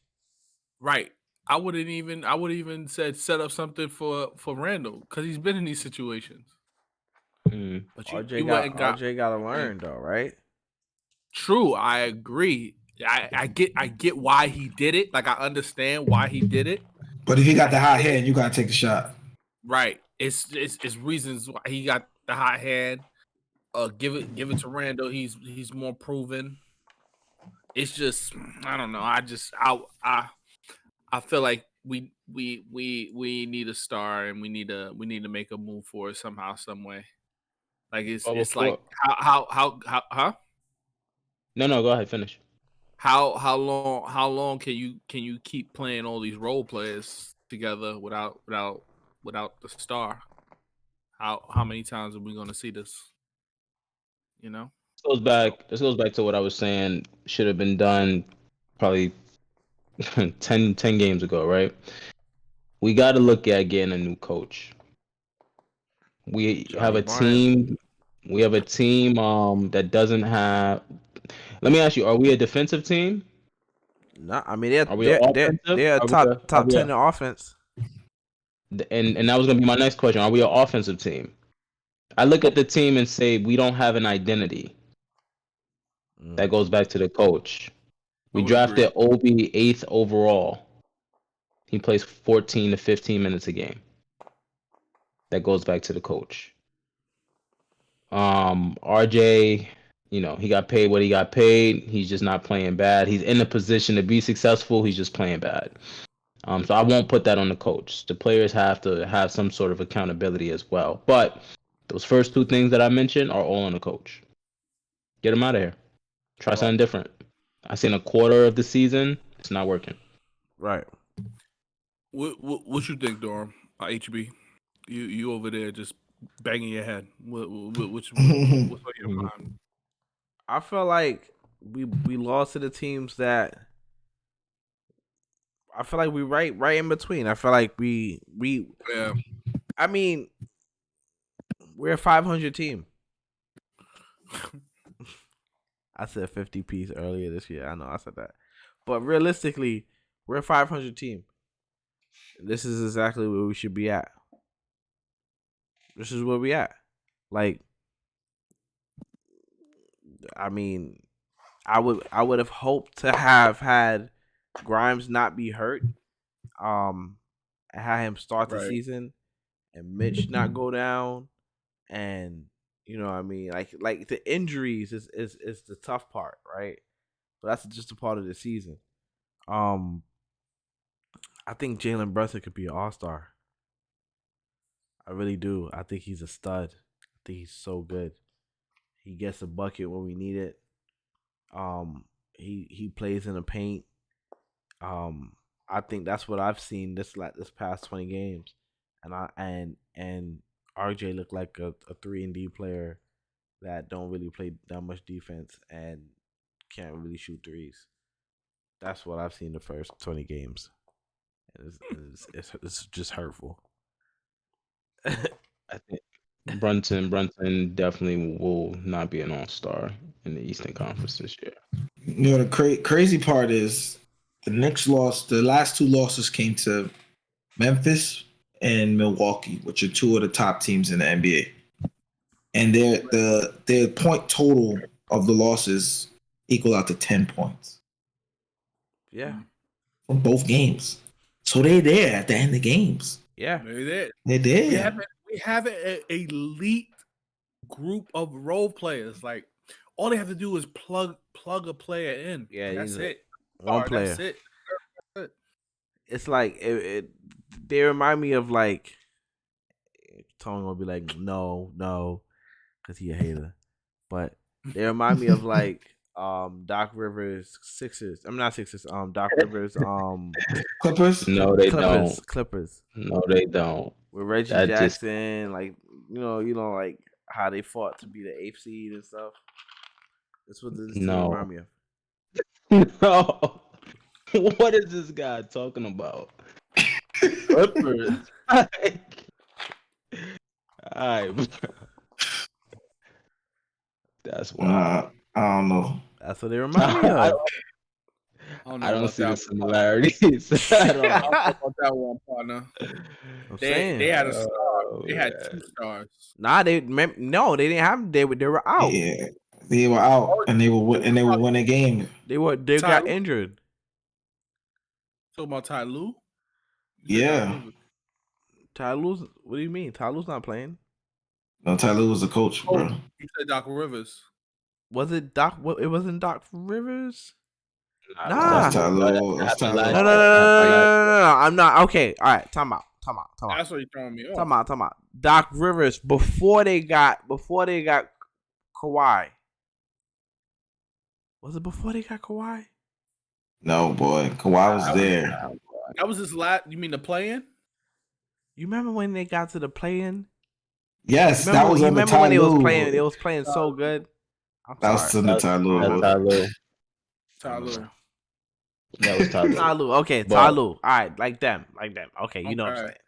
right. I would even said set up something for Randall because he's been in these situations. Mm. But RJ got to learn though, right? True, I agree. I get why he did it. Like I understand why he did it. But if you got the hot hand, you gotta take the shot. Right. It's reasons why he got the hot hand. Give it to Randall. He's more proven. It's just I don't know. I feel like we need a star and we need to make a move for it somehow, some way. Like it's like how huh? No, go ahead, finish. How long can you keep playing all these role players together without the star? How many times are we gonna see this? You know? This goes back to what I was saying should have been done probably 10 games ago, right? We got to look at getting a new coach. We have a team that doesn't have. Let me ask you: are we a defensive team? No, I mean Are we offensive? they're top 10 in offense. And that was gonna be my next question. Are we an offensive team? I look at the team and say we don't have an identity. That goes back to the coach. We drafted Obi 8th overall. He plays 14 to 15 minutes a game. That goes back to the coach. RJ, he got paid what he got paid. He's just not playing bad. He's in a position to be successful. He's just playing bad. So I won't put that on the coach. The players have to have some sort of accountability as well. But those first two things that I mentioned are all on the coach. Get him out of here. Try something different. I seen a quarter of the season. It's not working. Right. What you think, Dorm? HB, you over there just banging your head. What's on your mind? I feel like we lost to the teams that. I feel like we right in between. I feel like we. Yeah. I mean, we're a 500 team. I said 50 piece earlier this year. I know I said that, but realistically, we're a 500 team. This is exactly where we should be at. This is where we at. Like, I mean, I would have hoped to have had Grimes not be hurt. And had him start the season, and Mitch not go down, and what I mean, like the injuries is the tough part, right? But that's just a part of the season. I think Jalen Brunson could be an all-star. I really do. I think he's a stud. I think he's so good. He gets a bucket when we need it. He plays in the paint. I think that's what I've seen this past 20 games, and RJ looked like a 3-and-D player that don't really play that much defense and can't really shoot threes. That's what I've seen the first 20 games. It's just hurtful. I think Brunson definitely will not be an all-star in the Eastern Conference this year. The crazy part is the Knicks lost. The last two losses came to Memphis and Milwaukee, which are two of the top teams in the NBA. And their point total of the losses equal out to 10 points. Yeah. From both games. So they're there at the end of games. Yeah. They're there. We have an elite group of role players. Like, all they have to do is plug a player in. Yeah, that's it. One player. That's it. It's like they remind me of like Tony will be like no, because he a hater, but they remind me of like Doc Rivers Sixers. I'm not Sixers. Doc Rivers Clippers. No, they don't. Clippers. No, they don't. With Reggie Jackson, like like how they fought to be the 8th seed and stuff. That's what this remind me of. No. What is this guy talking about? Clippers. All right, that's wild. I don't know. That's what they remind me I of. I don't see the one. similarities at I don't all. know about that one, partner. I'm They saying. had a star. Oh, They had man. 2 stars. Nah, they didn't have. They were out. Yeah, they were out and they were win a game. They Ty got Lue? injured. Talking about Ty Lue? Yeah. Ty Lue's. What do you mean? Ty Lue's not playing. No, Tyler was the coach, bro. You said Doc Rivers. Was it Doc? It wasn't Doc Rivers. Nah. That's Tyler. That That's happened Tyler. last No. year. I'm not. Okay. All right. Time out. That's what you're throwing me off. Time out. Doc Rivers before they got Kawhi. Was it before they got Kawhi? No, boy. Kawhi was there. That was his last. You mean the play-in? You remember when they got to the play-in? Yes, You that was under remember when they was Ty playing? Lue. They was playing so good. I'm That was sorry. under Ty Lue. That's Ty Lue. Ty Lue. That was Ty Lue. Ty Lue. Okay, But- Ty Lue. All right, like them. Okay, you know what I'm Okay. saying.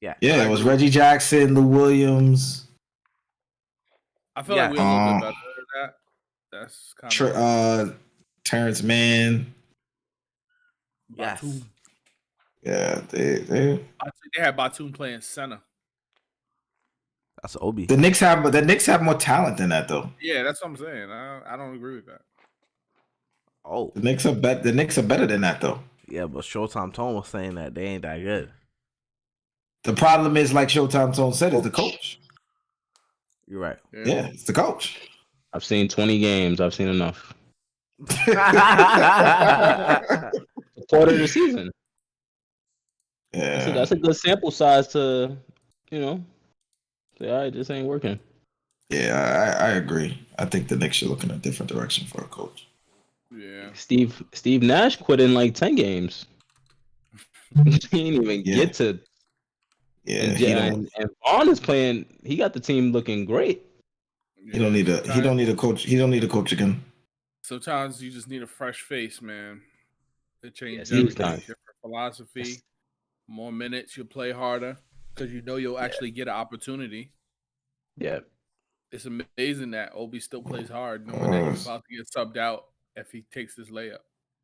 Yeah. Yeah, it was Reggie Jackson, Lou Williams, I feel like we're a little bit better than that. That's kind of Terrence Mann. Yes. Batum. Yeah, they They had Batum playing center. That's Obi. the Knicks have more talent than that though. Yeah, that's what I'm saying. I don't agree with that. Oh, The Knicks are better than that though. yeah, but Showtime Tone was saying that they ain't that good. The problem is, like Showtime Tone said, is the coach. You're right. Yeah, it's the coach. I've seen 20 games. I've seen enough. Yeah. A quarter of the season. Yeah, That's a good sample size to, say, all right, this ain't working. yeah, I agree. I think the Knicks should look in a different direction for a coach. Yeah. Steve Nash quit in like 10 games. He didn't even Yeah. get to. Yeah, And Vaughn is playing. He got the team looking great. he don't need a coach. He don't need a coach again. Sometimes you just need a fresh face, man. To change Yes, he's everything. done. Different philosophy. More minutes, you'll play harder because you know you'll actually get an opportunity. Yeah. It's amazing that Obi still plays hard, knowing that he's about to get subbed out if he takes this layup.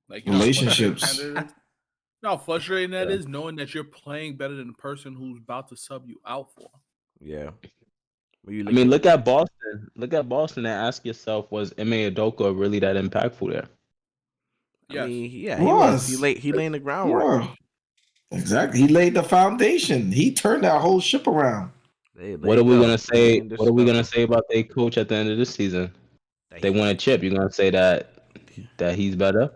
Like you know how Relationships. frustrating that is? You know how frustrating that Yeah. is, knowing that you're playing better than the person who's about to sub you out for. Yeah. I mean, look at Boston. Look at Boston and ask yourself, was Ime Udoka really that impactful there? Yes. I mean, yeah, He he was. was. He laid the groundwork. Yeah. Exactly. He laid the foundation. He turned that whole ship around. What are we gonna say? What are we gonna say about their coach at the end of this season? They win a chip. You're gonna say that he's better?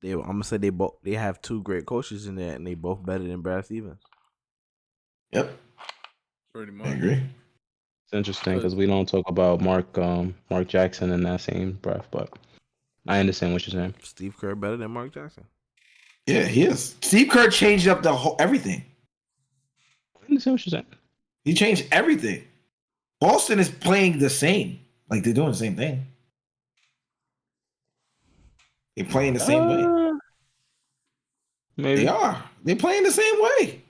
I'm gonna say they have 2 great coaches in there, and they both better than Brad Stevens. Yep, Pretty I much. agree. It's interesting because we don't talk about Mark Jackson in that same breath, but I understand what you're saying. Steve Kerr better than Mark Jackson. Yeah, he is. Steve Kerr changed up the whole everything. I understand what you're saying. He changed everything. Boston is playing the same. Like they're doing the same thing. They're playing the same way. Maybe. They are. They're playing the same way.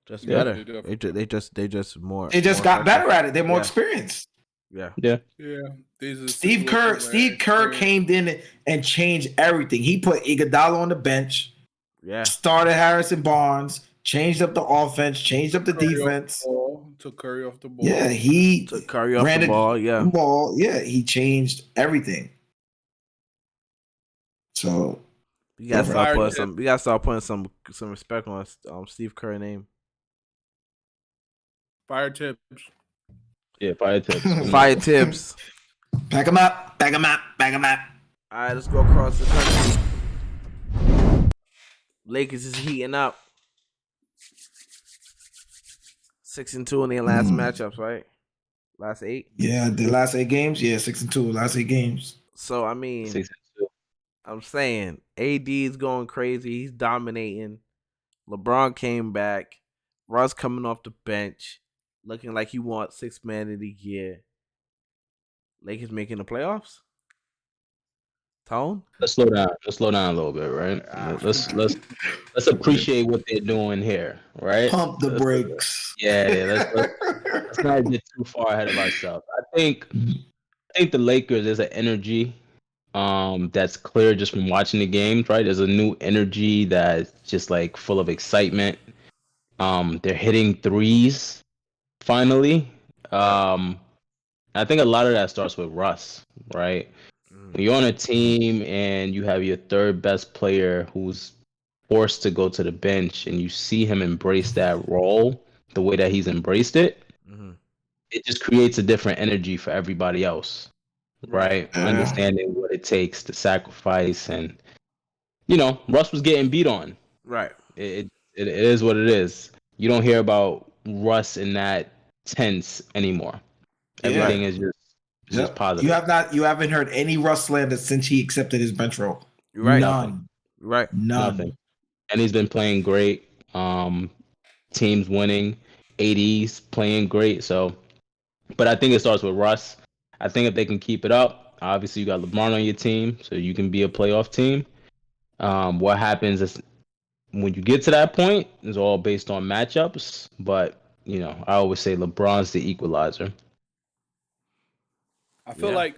Just Yeah. better. They just more. They just more got better effective. at it. They're more Yeah. experienced. Yeah. Yeah. Yeah. These are Steve Kerr came in and changed everything. He put Iguodala on the bench, Yeah. started Harrison Barnes, changed up the offense, changed up the defense. Took Curry off the ball. Yeah, he Took Curry off ran the ball. Yeah. ball. Yeah, he changed everything. So You gotta start Fire putting tip. some. You gotta start putting some respect on Steve Kerr name. Fire tips. Yeah, fire tips. Fire tips. back him up, back him up, back him up. All right, let's go across the country. Lakers is heating up. 6-2 in their last matchups, right? Last 8. Yeah, the last 8 games. Yeah, 6-2. Last 8 games. So I mean, 6-2. I'm saying AD is going crazy. He's dominating. LeBron came back. Russ coming off the bench, looking like he wants 6th man of the year. Lakers making the playoffs. Tone? Let's slow down. Let's slow down a little bit, right? Let's appreciate what they're doing here, right? Pump the brakes. Yeah. let's not get too far ahead of ourselves. I think the Lakers, there's an energy that's clear just from watching the games, right? There's a new energy that's just like full of excitement. They're hitting threes finally. I think a lot of that starts with Russ, right? When you're on a team and you have your third best player who's forced to go to the bench and you see him embrace that role the way that he's embraced it, it just creates a different energy for everybody else, right? Understanding what it takes to sacrifice. And, Russ was getting beat on. Right. It is what it is. You don't hear about Russ in that tense anymore. Everything is just positive. You haven't heard any Russ slander since he accepted his bench role. Right. None. Right. None. Nothing. And he's been playing great. Teams winning. AD's playing great. So, but I think it starts with Russ. I think if they can keep it up, obviously you got LeBron on your team, so you can be a playoff team. What happens is when you get to that point is all based on matchups. But I always say LeBron's the equalizer. I feel like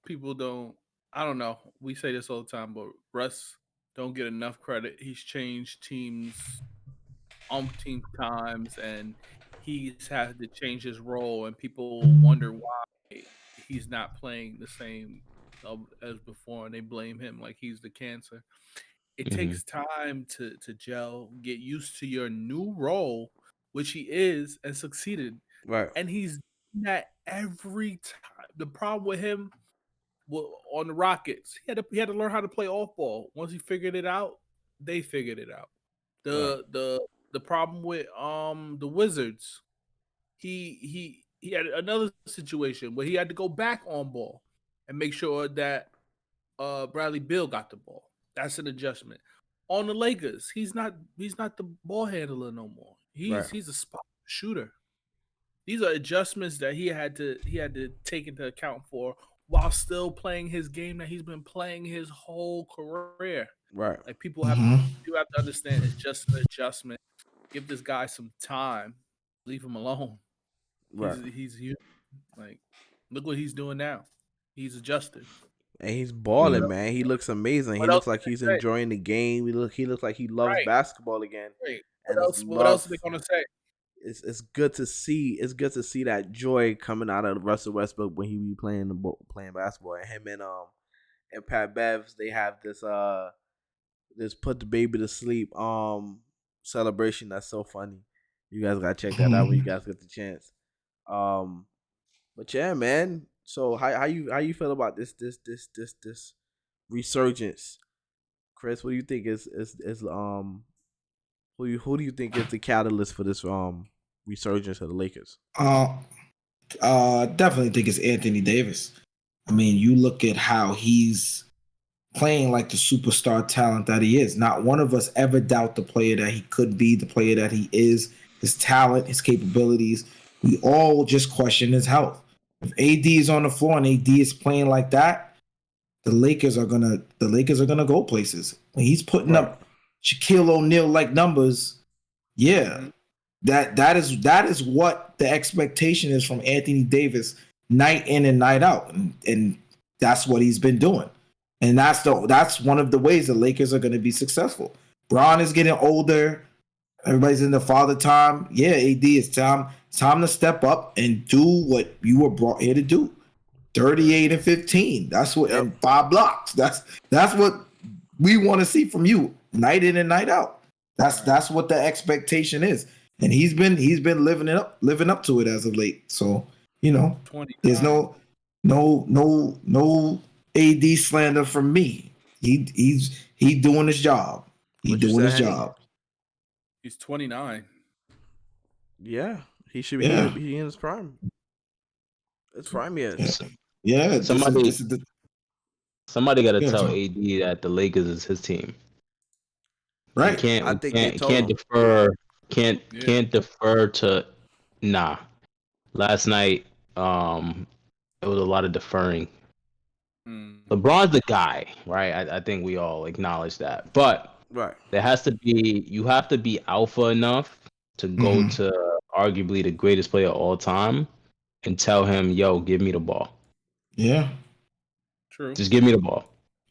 people don't. I don't know. We say this all the time, but Russ don't get enough credit. He's changed teams umpteen times, and he's had to change his role, and people wonder why he's not playing the same as before, and they blame him like he's the cancer. It takes time to gel, get used to your new role, which he is and succeeded. Right. And he's doing that every time. The problem with him on the Rockets, he had to learn how to play off ball. Once he figured it out, they figured it out. The problem with the Wizards, he had another situation where he had to go back on ball and make sure that Bradley Beal got the ball. That's an adjustment. On the Lakers, he's not the ball handler no more. He's a spot shooter. These are adjustments that he had to take into account for while still playing his game that he's been playing his whole career. Right. Like people have to understand it's just an adjustment. Give this guy some time. Leave him alone. Right. He's like, look what he's doing now. He's adjusted. And he's balling, man. He looks amazing. He looks like he's enjoying the game. He looks like he loves basketball again. Right. And What else are they gonna say? It's good to see. It's good to see that joy coming out of Russell Westbrook when he be playing basketball. And him and Pat Bev, they have this put the baby to sleep celebration. That's so funny. You guys gotta check that out when you guys get the chance. But yeah, man. So how you feel about this resurgence, Chris? What do you think is who do you think is the catalyst for this resurgence of the Lakers? Definitely think it's Anthony Davis. I mean, you look at how he's playing like the superstar talent that he is. Not one of us ever doubt the player that he could be, the player that he is, his talent, his capabilities. We all just question his health. If AD is on the floor and AD is playing like that, the Lakers are gonna go places. When he's putting up Shaquille O'Neal like numbers, that is what the expectation is from Anthony Davis night in and night out, and that's what he's been doing. And that's one of the ways the Lakers are going to be successful. Bron is getting older. Everybody's in the father time. Yeah, AD, it's time to step up and do what you were brought here to do. 38 and 15. That's what, and 5 blocks. That's what we want to see from you night in and night out. That's what the expectation is. And he's been living up to it as of late. So, there's no AD slander from me. He's doing his job. He's doing his job. He's 29. Yeah, he should be he in his prime. It's prime years. Yeah, somebody got to tell AD that the Lakers is his team. Right. Can't defer to. Nah. Last night, it was a lot of deferring. LeBron's the guy, right? I think we all acknowledge that. But right, you have to be alpha enough to go to arguably the greatest player of all time, and tell him, "Yo, give me the ball. Yeah, True. Just give me the ball."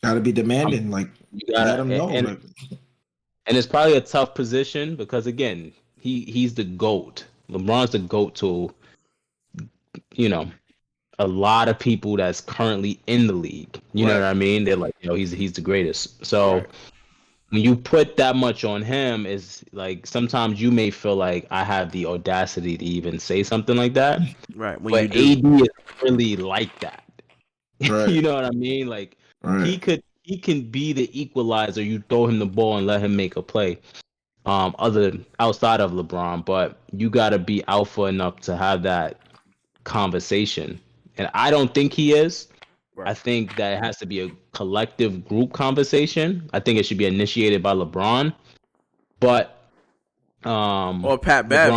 gotta be demanding. Like You gotta let him know. and it's probably a tough position because again, he's the GOAT. LeBron's the GOAT to, you know, a lot of people that's currently in the league. You know what I mean? They're like, he's the greatest. So when you put that much on him, is like sometimes you may feel like I have the audacity to even say something like that. Right. When But you do. AD is really like that. Right. You know what I mean? Like he can be the equalizer. You throw him the ball and let him make a play. Outside of LeBron, but you gotta be alpha enough to have that conversation. And I don't think he is. Right. I think that it has to be a collective group conversation. I think it should be initiated by LeBron. But or Pat Bev.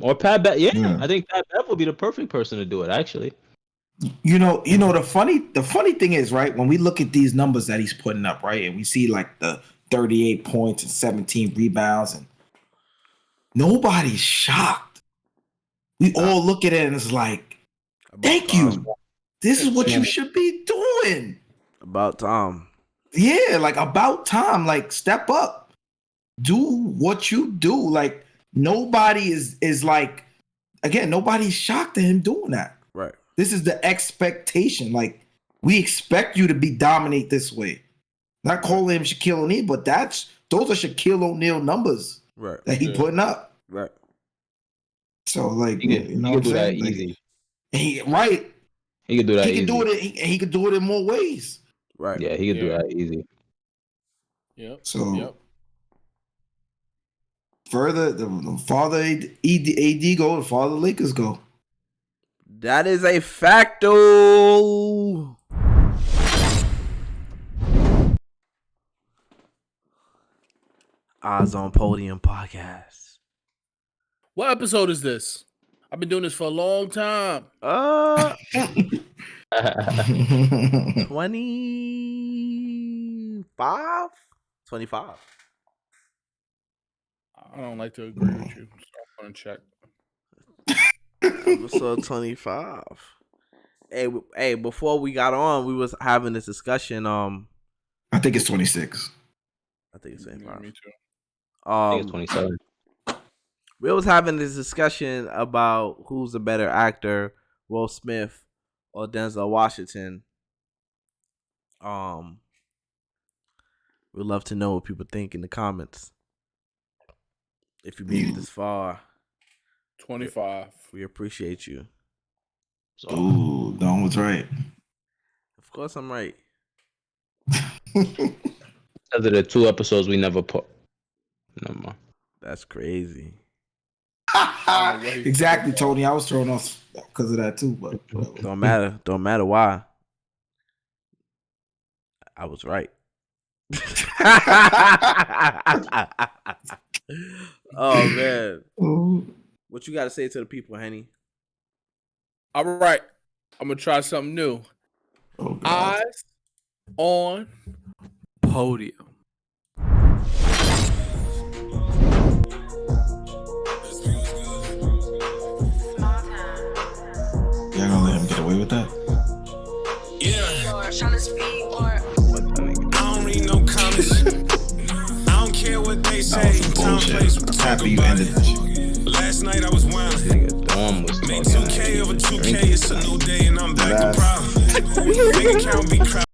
Or Pat Bev. Yeah, I think Pat Bev would be the perfect person to do it, actually. You know, the funny thing is, right, when we look at these numbers that he's putting up, right, and we see like the 38 points and 17 rebounds, and nobody's shocked. We all look at it and it's like, thank you. This is what you should be doing. About time. Yeah, like about time. Like step up. Do what you do. Like nobody is like, again, nobody's shocked at him doing that. Right. This is the expectation. Like we expect you to be dominate this way. Not calling him Shaquille O'Neal, but those are Shaquille O'Neal numbers that he putting up. Right. So like he could do that easy. He could do that. He could do it. He could do it in more ways. Right. Yeah, he could do that easy. Yep. So further, the farther AD go, the farther Lakers go. That is a facto. Eyesonpodium podcast. What episode is this? I've been doing this for a long time. 25? 25. I don't like to agree with you. So I'm going to check. Episode 25. Hey, before we got on, we was having this discussion. I think it's 26. I think it's 25. Me too. I think it's 27. We was having this discussion about who's a better actor, Will Smith or Denzel Washington. We'd love to know what people think in the comments. If you made it this far, 25. we appreciate you. Ooh, Don was right. Of course, I'm right. Those are the 2 episodes we never put. No more. That's crazy. Exactly, Tony. I was thrown off because of that too, but Don't matter why. I was right. Oh man. What you got to say to the people, Henny? All right. I'm going to try something new. Eyes on Podium. Y'all gonna let him get away with that? Yeah. I don't read no comments. I don't care what they say. Time, place, I'm happy you ended this shit. Last night I was wild. Made 2K over 2K. It's a new day and I'm back to problem. Bank account be crowded.